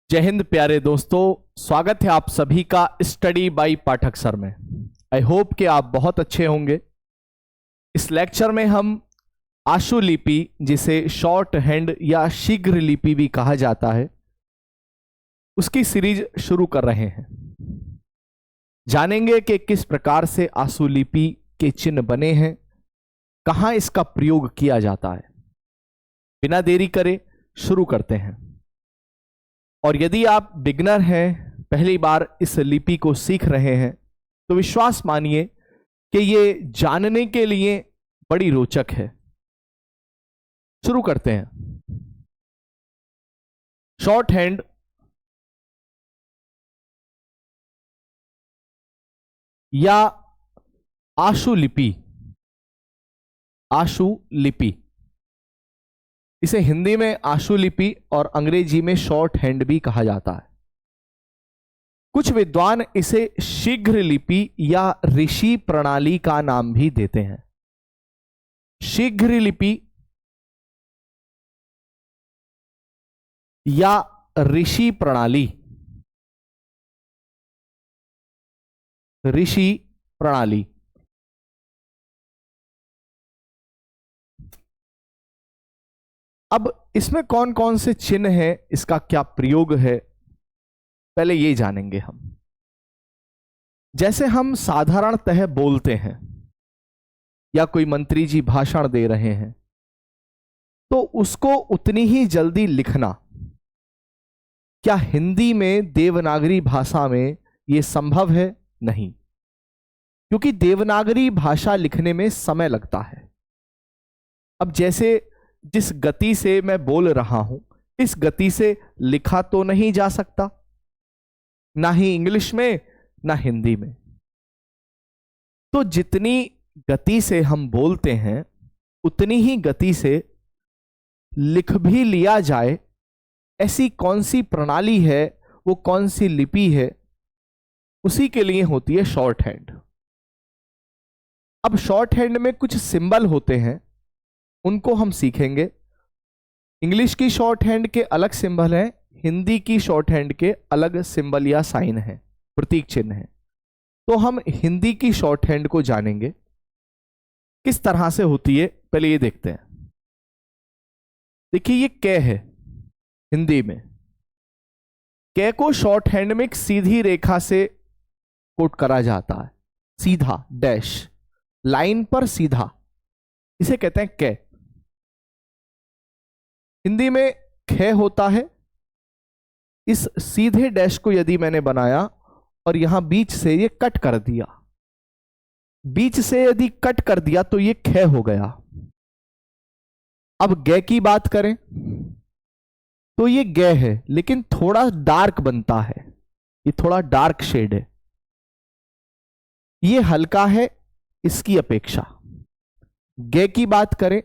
जय हिंद प्यारे दोस्तों, स्वागत है आप सभी का स्टडी बाय पाठक सर में। आई होप कि आप बहुत अच्छे होंगे। इस लेक्चर में हम आशु लिपि, जिसे शॉर्ट हैंड या शीघ्र लिपि भी कहा जाता है, उसकी सीरीज शुरू कर रहे हैं। जानेंगे कि किस प्रकार से आशु लिपि के चिन्ह बने हैं, कहां इसका प्रयोग किया जाता है। बिना देरी करे शुरू करते हैं। और यदि आप बिगनर हैं, पहली बार इस लिपि को सीख रहे हैं, तो विश्वास मानिए कि ये जानने के लिए बड़ी रोचक है। शुरू करते हैं। शॉर्ट हैंड या आशु लिपि, आशु लिपि, इसे हिंदी में आशु लिपि और अंग्रेजी में शॉर्ट हैंड भी कहा जाता है। कुछ विद्वान इसे शीघ्र लिपि या ऋषि प्रणाली का नाम भी देते हैं। शीघ्र लिपि या ऋषि प्रणाली, ऋषि प्रणाली। अब इसमें कौन कौन से चिन्ह हैं, इसका क्या प्रयोग है, पहले ये जानेंगे हम। जैसे हम साधारणतः बोलते हैं या कोई मंत्री जी भाषण दे रहे हैं, तो उसको उतनी ही जल्दी लिखना, क्या हिंदी में देवनागरी भाषा में यह संभव है? नहीं, क्योंकि देवनागरी भाषा लिखने में समय लगता है। अब जैसे जिस गति से मैं बोल रहा हूं, इस गति से लिखा तो नहीं जा सकता, ना ही इंग्लिश में ना हिंदी में। तो जितनी गति से हम बोलते हैं, उतनी ही गति से लिख भी लिया जाए, ऐसी कौन सी प्रणाली है, वो कौन सी लिपि है, उसी के लिए होती है शॉर्ट हैंड। अब शॉर्ट हैंड में कुछ सिंबल होते हैं, उनको हम सीखेंगे। इंग्लिश की शॉर्ट हैंड के अलग सिंबल हैं, हिंदी की शॉर्ट हैंड के अलग सिंबल या साइन है, प्रतीक चिन्ह है। तो हम हिंदी की शॉर्ट हैंड को जानेंगे किस तरह से होती है। पहले ये देखते हैं। देखिए, ये क है हिंदी में। क को शॉर्ट हैंड में एक सीधी रेखा से कोट करा जाता है, सीधा डैश, लाइन पर सीधा, इसे कहते हैं क। हिंदी में ख होता है। इस सीधे डैश को यदि मैंने बनाया और यहां बीच से ये कट कर दिया, बीच से यदि कट कर दिया तो ये ख हो गया। अब ग की बात करें तो ये ग है, लेकिन थोड़ा डार्क बनता है, ये थोड़ा डार्क शेड है, ये हल्का है इसकी अपेक्षा। गे की बात करें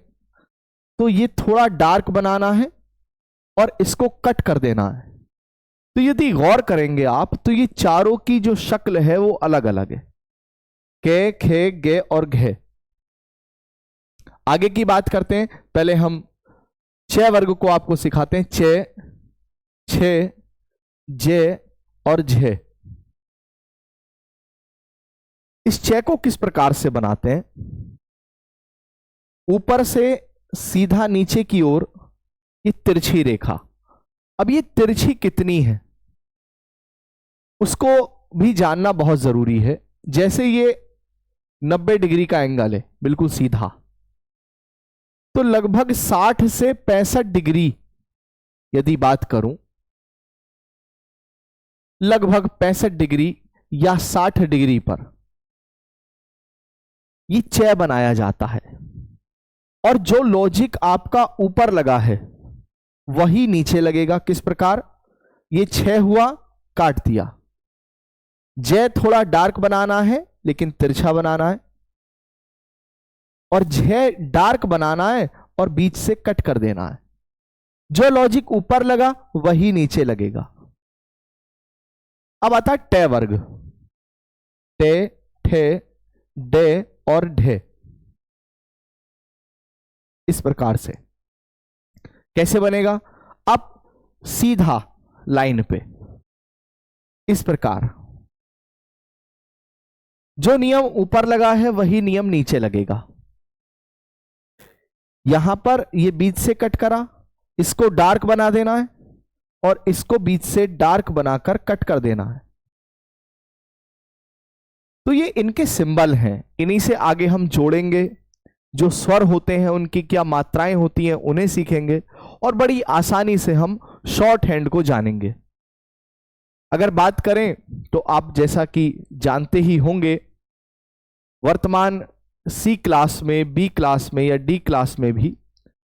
तो ये थोड़ा डार्क बनाना है और इसको कट कर देना है। तो यदि गौर करेंगे आप, तो ये चारों की जो शक्ल है वो अलग अलग है, के, खे, गे और घे। आगे की बात करते हैं। पहले हम छह वर्ग को आपको सिखाते हैं। चे, छे, जे और झे। इस छह को किस प्रकार से बनाते हैं? ऊपर से सीधा नीचे की ओर ये तिरछी रेखा। अब ये तिरछी कितनी है, उसको भी जानना बहुत जरूरी है। जैसे ये 90 डिग्री का एंगल है, बिल्कुल सीधा, तो लगभग 60 से 65 डिग्री यदि बात करूं, लगभग 65 डिग्री या 60 डिग्री पर ये छह बनाया जाता है। और जो लॉजिक आपका ऊपर लगा है वही नीचे लगेगा। किस प्रकार? ये छह हुआ, काट दिया। जय थोड़ा डार्क बनाना है लेकिन तिरछा बनाना है, और झे डार्क बनाना है और बीच से कट कर देना है। जो लॉजिक ऊपर लगा वही नीचे लगेगा। अब आता है टे वर्ग। टे, ठे, डे और ढे। इस प्रकार से कैसे बनेगा? अब सीधा लाइन पे। इस प्रकार जो नियम ऊपर लगा है वही नियम नीचे लगेगा। यहां पर ये बीच से कट करा, इसको डार्क बना देना है और इसको बीच से डार्क बनाकर कट कर देना है। तो ये इनके सिंबल हैं, इन्हीं से आगे हम जोड़ेंगे। जो स्वर होते हैं उनकी क्या मात्राएं होती हैं उन्हें सीखेंगे और बड़ी आसानी से हम शॉर्ट हैंड को जानेंगे। अगर बात करें तो आप जैसा कि जानते ही होंगे, वर्तमान सी क्लास में, बी क्लास में या डी क्लास में भी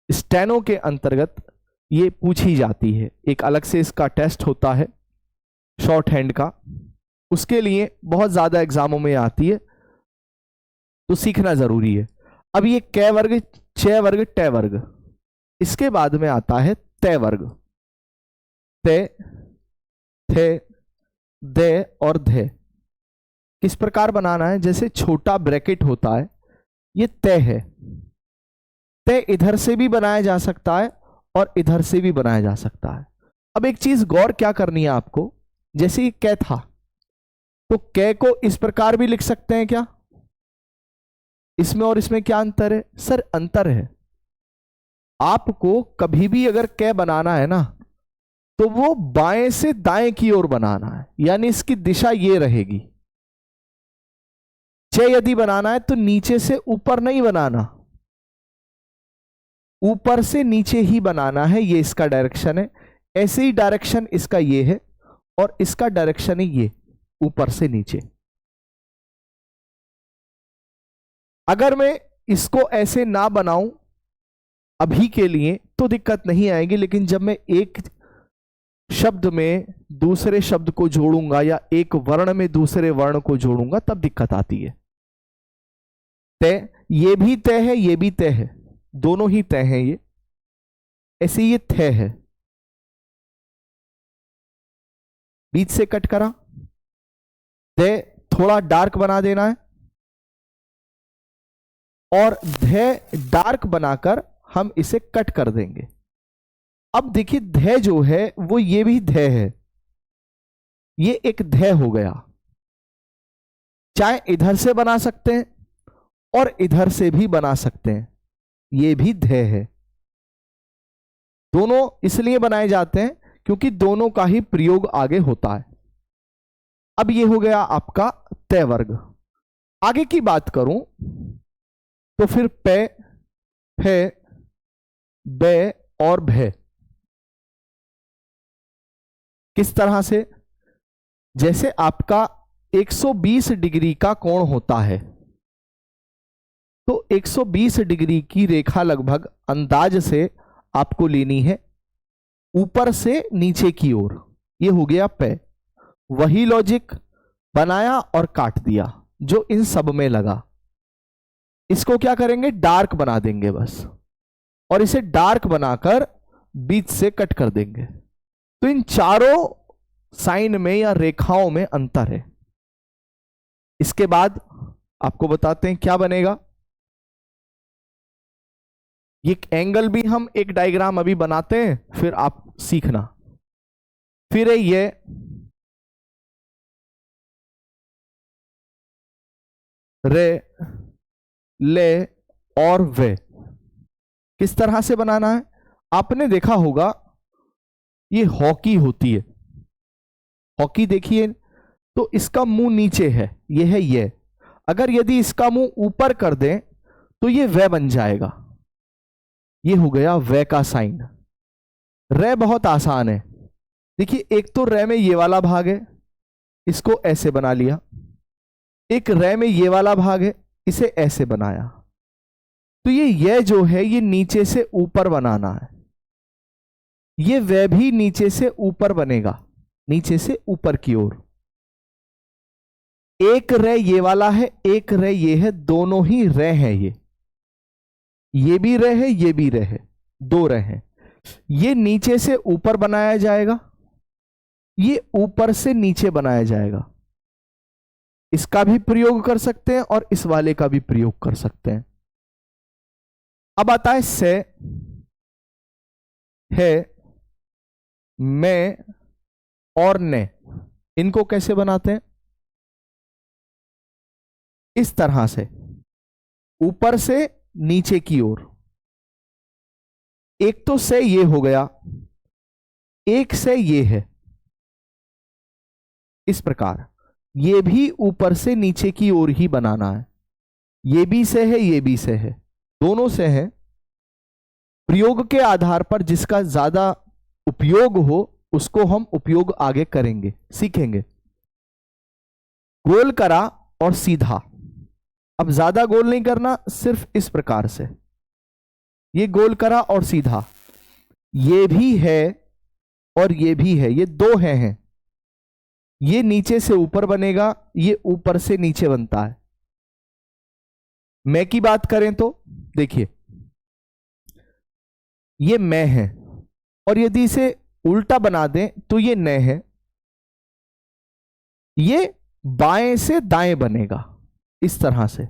स्टेनो के अंतर्गत ये पूछी जाती है। एक अलग से इसका टेस्ट होता है शॉर्ट हैंड का, उसके लिए बहुत ज्यादा एग्जामों में आती है, तो सीखना जरूरी है। अब ये कै वर्ग, च वर्ग, ट वर्ग, इसके बाद में आता है तय वर्ग। ते, थे, दे और धे। किस प्रकार बनाना है? जैसे छोटा ब्रैकेट होता है, ये तय है। तय इधर से भी बनाया जा सकता है और इधर से भी बनाया जा सकता है। अब एक चीज गौर क्या करनी है आपको, जैसे ये कै था तो कै को इस प्रकार भी लिख सकते हैं क्या? इसमें और इसमें क्या अंतर है? सर अंतर है। आपको कभी भी अगर कै बनाना है ना, तो वो बाएं से दाएं की ओर बनाना है, यानी इसकी दिशा ये रहेगी। चे यदि बनाना है तो नीचे से ऊपर नहीं बनाना, ऊपर से नीचे ही बनाना है। ये इसका डायरेक्शन है। ऐसे ही डायरेक्शन इसका ये है और इसका डायरेक्शन है ये, ऊपर से नीचे। अगर मैं इसको ऐसे ना बनाऊं अभी के लिए तो दिक्कत नहीं आएगी, लेकिन जब मैं एक शब्द में दूसरे शब्द को जोड़ूंगा या एक वर्ण में दूसरे वर्ण को जोड़ूंगा तब दिक्कत आती है। तय, ये भी तय है, ये भी तय है, दोनों ही तय हैं ये। ऐसे ये तय है, बीच से कट करा, तय थोड़ा डार्क बना देना है और धय डार्क बनाकर हम इसे कट कर देंगे। अब देखिए धय जो है वो ये भी धय है, ये एक धय हो गया। चाहे इधर से बना सकते हैं और इधर से भी बना सकते हैं, ये भी धय है। दोनों इसलिए बनाए जाते हैं क्योंकि दोनों का ही प्रयोग आगे होता है। अब ये हो गया आपका तय वर्ग। आगे की बात करूं तो फिर पे, फे, बे और भे। किस तरह से? जैसे आपका 120 डिग्री का कोण होता है, तो 120 डिग्री की रेखा लगभग अंदाज से आपको लेनी है ऊपर से नीचे की ओर। ये हो गया पे। वही लॉजिक बनाया और काट दिया जो इन सब में लगा। इसको क्या करेंगे? डार्क बना देंगे बस, और इसे डार्क बनाकर बीच से कट कर देंगे। तो इन चारों साइन में या रेखाओं में अंतर है। इसके बाद आपको बताते हैं क्या बनेगा। ये एंगल भी हम एक डायग्राम अभी बनाते हैं, फिर आप सीखना। फिर है ये रे, ले और वे। किस तरह से बनाना है? आपने देखा होगा ये हॉकी होती है, हॉकी देखिए तो इसका मुंह नीचे है, ये है ये। अगर यदि इसका मुंह ऊपर कर दें तो ये वे बन जाएगा। ये हो गया वे का साइन। रे बहुत आसान है। देखिए एक तो रे में ये वाला भाग है, इसको ऐसे बना लिया। एक रे में ये वाला भाग है, इसे ऐसे बनाया। तो ये जो है ये नीचे से ऊपर बनाना है। ये वे भी नीचे से ऊपर बनेगा, नीचे से ऊपर की ओर। एक रे ये वाला है, एक रे ये है, दोनों ही रे हैं। ये भी रे है, ये भी रे है, दो रे हैं। ये नीचे से ऊपर बनाया जाएगा, ये ऊपर से नीचे बनाया जाएगा। इसका भी प्रयोग कर सकते हैं और इस वाले का भी प्रयोग कर सकते हैं। अब आता है से, है, मैं, और ने, इनको कैसे बनाते हैं? इस तरह से, ऊपर से नीचे की ओर। एक तो से ये हो गया, एक से ये है, इस प्रकार ये भी ऊपर से नीचे की ओर ही बनाना है। ये भी से है, ये भी से है, दोनों से है। प्रयोग के आधार पर जिसका ज्यादा उपयोग हो उसको हम उपयोग आगे करेंगे, सीखेंगे। गोल करा और सीधा। अब ज्यादा गोल नहीं करना, सिर्फ इस प्रकार से, ये गोल करा और सीधा। ये भी है और ये भी है, ये दो हैं। ये नीचे से ऊपर बनेगा, ये ऊपर से नीचे बनता है। मैं की बात करें तो देखिए, ये मैं है, और यदि इसे उल्टा बना दें तो ये न है। ये बाएं से दाएं बनेगा, इस तरह से।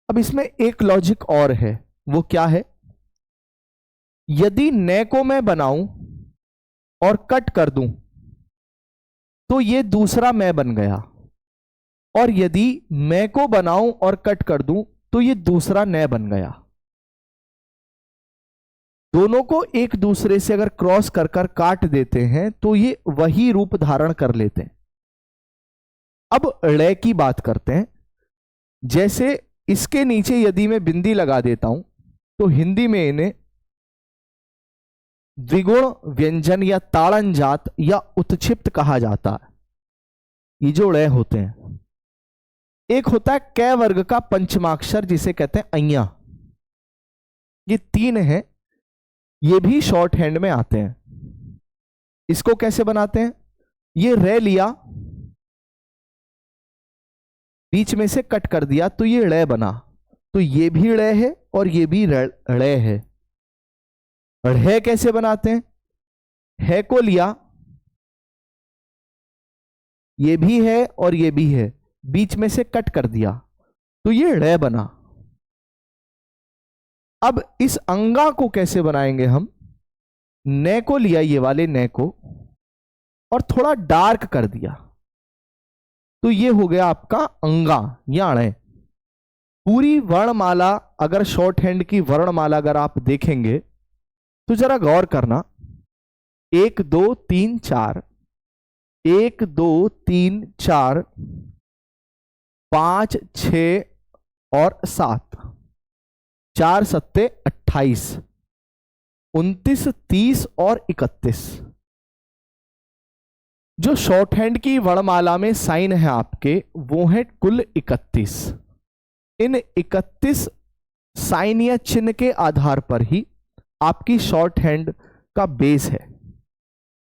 अब इसमें एक लॉजिक और है, वो क्या है? यदि न को मैं बनाऊं और कट कर दूं तो ये दूसरा मैं बन गया, और यदि मैं को बनाऊं और कट कर दूं तो ये दूसरा न बन गया। दोनों को एक दूसरे से अगर क्रॉस कर कर काट देते हैं तो ये वही रूप धारण कर लेते हैं। अब ड़ की बात करते हैं। जैसे इसके नीचे यदि मैं बिंदी लगा देता हूं तो हिंदी में इन्हें द्विगुण व्यंजन या ताड़न जात या उत्क्षिप्त कहा जाता है। ये जो ड़ होते हैं, एक होता है कै वर्ग का पंचमाक्षर जिसे कहते हैं अय्या। ये तीन है, ये भी शॉर्ट हैंड में आते हैं। इसको कैसे बनाते हैं? ये रे लिया, बीच में से कट कर दिया तो ये ड़ बना। तो ये भी ड़ है और ये भी ड़ है। ढ़ कैसे बनाते हैं? है को लिया, ये भी है और ये भी है, बीच में से कट कर दिया तो ये ड़ बना। अब इस अंगा को कैसे बनाएंगे हम? न को लिया, ये वाले न को, और थोड़ा डार्क कर दिया तो ये हो गया आपका अंगा या ण। पूरी वर्णमाला, अगर शॉर्ट हैंड की वर्णमाला अगर आप देखेंगे तो जरा गौर करना, 1 2 3 4, 1 2 3 4 5 6 और 7, 4 सत्ते 28, 29 30 और 31। जो शॉर्ट हैंड की वर्णमाला में साइन है आपके, वो है कुल 31। इन 31 साइन या चिन्ह के आधार पर ही आपकी शॉर्ट हैंड का बेस है।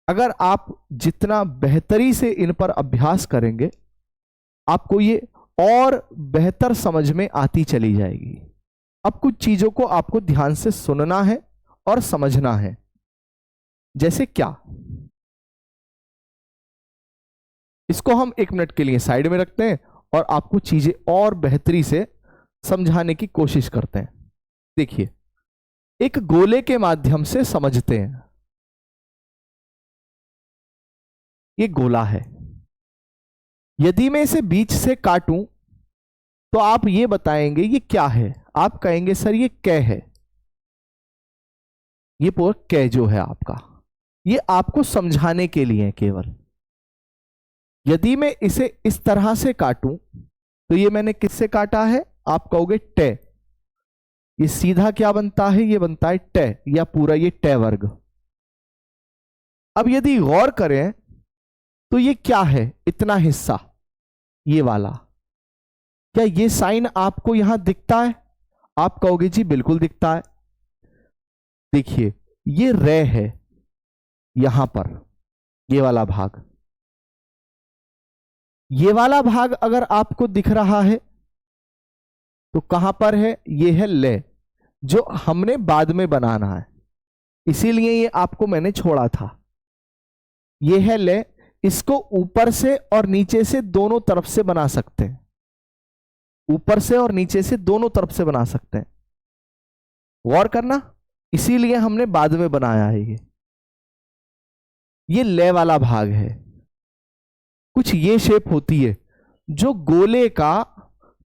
अगर आप जितना बेहतरी से इन पर अभ्यास करेंगे, आपको ये और बेहतर समझ में आती चली जाएगी। अब कुछ चीजों को आपको ध्यान से सुनना है और समझना है। जैसे क्या? इसको हम 1 मिनट के लिए साइड में रखते हैं और आपको चीजें और बेहतरी से समझाने की कोशिश करते हैं। देखिए, एक गोले के माध्यम से समझते हैं। ये गोला है, यदि मैं इसे बीच से काटूं तो आप ये बताएंगे ये क्या है? आप कहेंगे सर ये कै है। ये पूरा कै जो है आपका, ये आपको समझाने के लिए है केवल। यदि मैं इसे इस तरह से काटूं तो ये मैंने किससे काटा है? आप कहोगे टे। ये सीधा क्या बनता है? ये बनता है टे, या पूरा ये टे वर्ग। अब यदि गौर करें तो ये क्या है? इतना हिस्सा, ये वाला, क्या ये साइन आपको यहां दिखता है? आप कहोगे जी बिल्कुल दिखता है। देखिए, ये रे है यहां पर, ये वाला भाग। ये वाला भाग अगर आपको दिख रहा है तो कहां पर है? ये है ले, जो हमने बाद में बनाना है, इसीलिए ये आपको मैंने छोड़ा था। ये है ले, इसको ऊपर से और नीचे से दोनों तरफ से बना सकते हैं। ऊपर से और नीचे से दोनों तरफ से बना सकते हैं। गौर करना, इसीलिए हमने बाद में बनाया है ये। ये ले वाला भाग है। कुछ ये शेप होती है, जो गोले का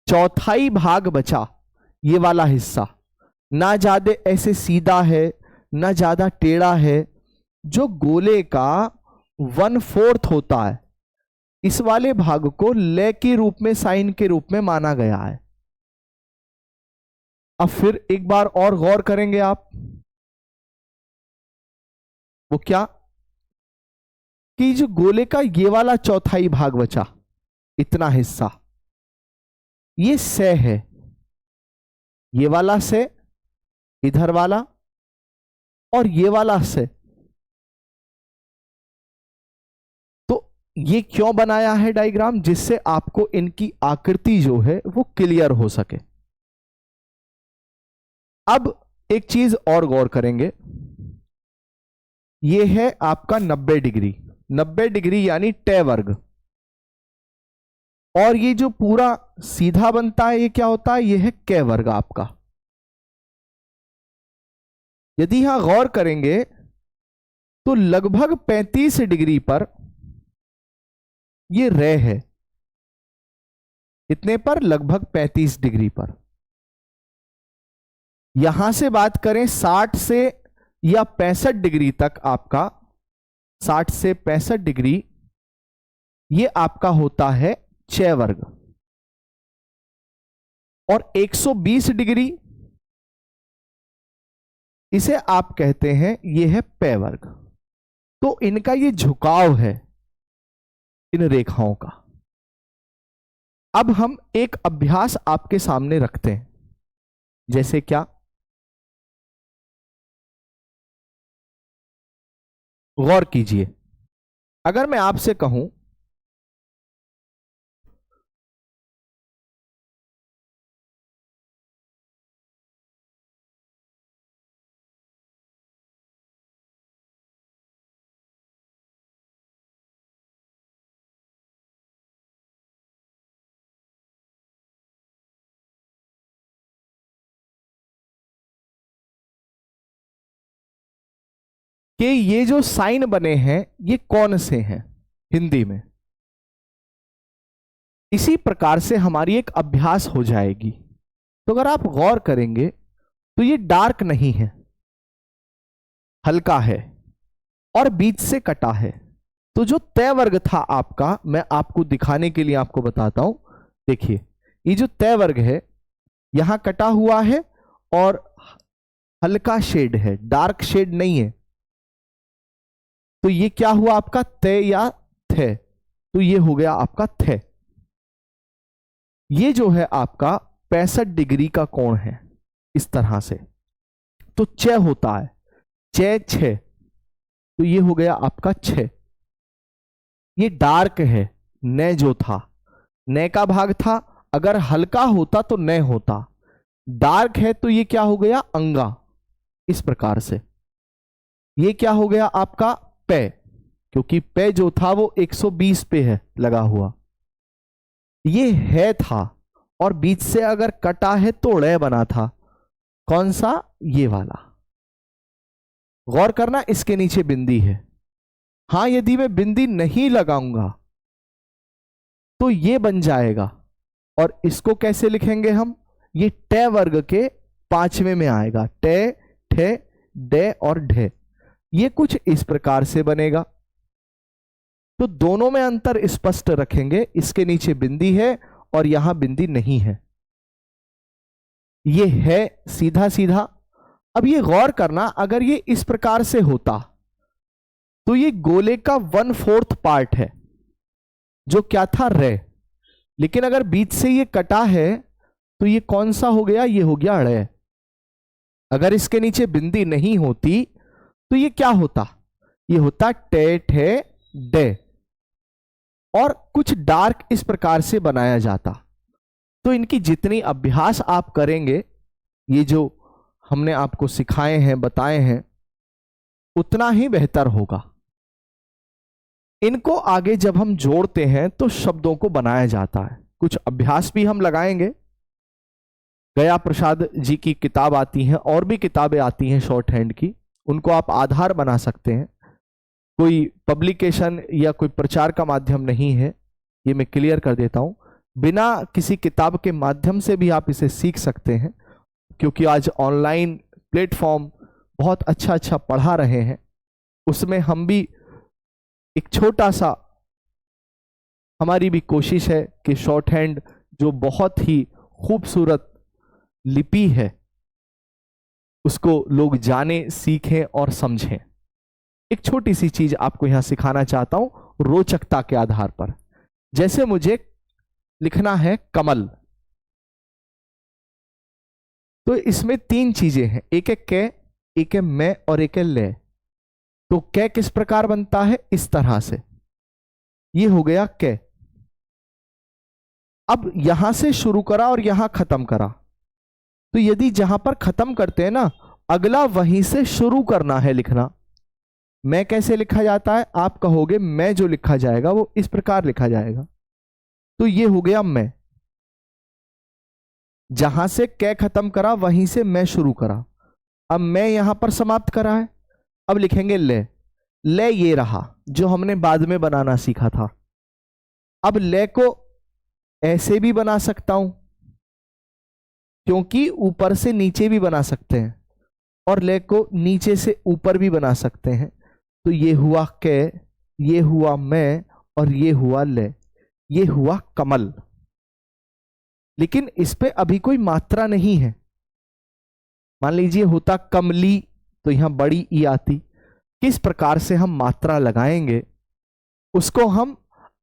चौथाई भाग बचा, ये वाला हिस्सा ना ज्यादा ऐसे सीधा है ना ज्यादा टेढ़ा है, जो गोले का 1/4 होता है, इस वाले भाग को ले के रूप में, साइन के रूप में माना गया है। अब फिर एक बार और गौर करेंगे आप, वो क्या कि जो गोले का ये वाला चौथाई भाग बचा, इतना हिस्सा, ये से है, ये वाला से, इधर वाला, और ये वाला से। तो ये क्यों बनाया है डायग्राम, जिससे आपको इनकी आकृति जो है वो क्लियर हो सके। अब एक चीज और गौर करेंगे, ये है आपका 90 डिग्री, 90 डिग्री यानी टे वर्ग। और ये जो पूरा सीधा बनता है, ये क्या होता है, ये है के वर्ग आपका। यदि यहां गौर करेंगे तो लगभग 35 डिग्री पर ये रे है। इतने पर, लगभग 35 डिग्री पर। यहां से बात करें 60 से या 65 डिग्री तक, आपका 60 से 65 डिग्री ये आपका होता है चे वर्ग। और 120 डिग्री इसे आप कहते हैं, ये है पे वर्ग। तो इनका ये झुकाव है इन रेखाओं का। अब हम एक अभ्यास आपके सामने रखते हैं, जैसे क्या, गौर कीजिए। अगर मैं आपसे कहूं कि ये जो साइन बने हैं ये कौन से हैं हिंदी में, इसी प्रकार से हमारी एक अभ्यास हो जाएगी। तो अगर आप गौर करेंगे तो ये डार्क नहीं है, हल्का है और बीच से कटा है। तो जो तय वर्ग था आपका, मैं आपको दिखाने के लिए आपको बताता हूं। देखिए, ये जो तय वर्ग है यहां कटा हुआ है और हल्का शेड है, डार्क शेड नहीं है। तो ये क्या हुआ आपका, तय या थे। तो ये हो गया आपका थे। ये जो है आपका 65 डिग्री का कोण है, इस तरह से। तो च होता है, चे छे, तो ये हो गया आपका छे। ये डार्क है, न जो था, न का भाग था, अगर हल्का होता तो न होता। डार्क है तो ये क्या हो गया, अंगा, इस प्रकार से। ये क्या हो गया आपका पे, क्योंकि पे जो था वो 120 पे है लगा हुआ। ये है था और बीच से अगर कटा है तो ड़े बना था, कौन सा, ये वाला। गौर करना, इसके नीचे बिंदी है। हां, यदि मैं बिंदी नहीं लगाऊंगा तो ये बन जाएगा। और इसको कैसे लिखेंगे हम, ये टे वर्ग के 5वें में आएगा, टे, ठे, डे और ढे। ये कुछ इस प्रकार से बनेगा। तो दोनों में अंतर स्पष्ट रखेंगे, इसके नीचे बिंदी है और यहां बिंदी नहीं है। ये है सीधा सीधा। अब ये गौर करना, अगर ये इस प्रकार से होता तो ये गोले का 1/4 पार्ट है, जो क्या था, रे। लेकिन अगर बीच से ये कटा है तो ये कौन सा हो गया, ये हो गया रे। अगर इसके नीचे बिंदी नहीं होती तो ये क्या होता, ये होता टे, ठे, डे। और कुछ डार्क इस प्रकार से बनाया जाता। तो इनकी जितनी अभ्यास आप करेंगे, ये जो हमने आपको सिखाए हैं, बताए हैं, उतना ही बेहतर होगा। इनको आगे जब हम जोड़ते हैं तो शब्दों को बनाया जाता है। कुछ अभ्यास भी हम लगाएंगे। गया प्रसाद जी की किताब आती है और भी किताबें आती हैं शॉर्ट हैंड की, उनको आप आधार बना सकते हैं। कोई पब्लिकेशन या कोई प्रचार का माध्यम नहीं है, ये मैं क्लियर कर देता हूं। बिना किसी किताब के माध्यम से भी आप इसे सीख सकते हैं, क्योंकि आज ऑनलाइन प्लेटफॉर्म बहुत अच्छा अच्छा पढ़ा रहे हैं। उसमें हम भी एक छोटा सा, हमारी भी कोशिश है कि शॉर्ट हैंड जो बहुत ही खूबसूरत लिपि है उसको लोग जाने, सीखें और समझें। एक छोटी सी चीज आपको यहां सिखाना चाहता हूं रोचकता के आधार पर। जैसे मुझे लिखना है कमल, तो इसमें 3 चीजें हैं, एक है कै, एक है मैं और एक है ले। तो कै किस प्रकार बनता है? इस तरह से, ये हो गया कै। अब यहां से शुरू करा और यहां खत्म करा, तो यदि जहां पर खत्म करते हैं ना, अगला वहीं से शुरू करना है लिखना। मैं कैसे लिखा जाता है? आप कहोगे मैं जो लिखा जाएगा वो इस प्रकार लिखा जाएगा। तो ये हो गया मैं, जहां से कै खत्म करा वहीं से मैं शुरू करा। अब मैं यहां पर समाप्त करा है, अब लिखेंगे ले। ले ये रहा जो हमने बाद में बनाना सीखा था। अब ले को ऐसे भी बना सकता हूं, क्योंकि ऊपर से नीचे भी बना सकते हैं, और ले को नीचे से ऊपर भी बना सकते हैं। तो ये हुआ कै, ये हुआ मैं, और ये हुआ ले, ये हुआ कमल। लेकिन इस पे अभी कोई मात्रा नहीं है। मान लीजिए होता कमली, तो यहां बड़ी ई आती। किस प्रकार से हम मात्रा लगाएंगे उसको हम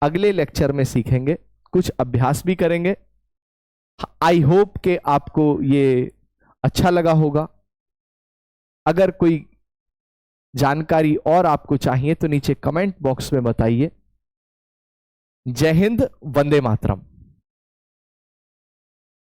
अगले लेक्चर में सीखेंगे, कुछ अभ्यास भी करेंगे। आई होप कि आपको ये अच्छा लगा होगा। अगर कोई जानकारी और आपको चाहिए तो नीचे कमेंट बॉक्स में बताइए। जय हिंद, वंदे मातरम।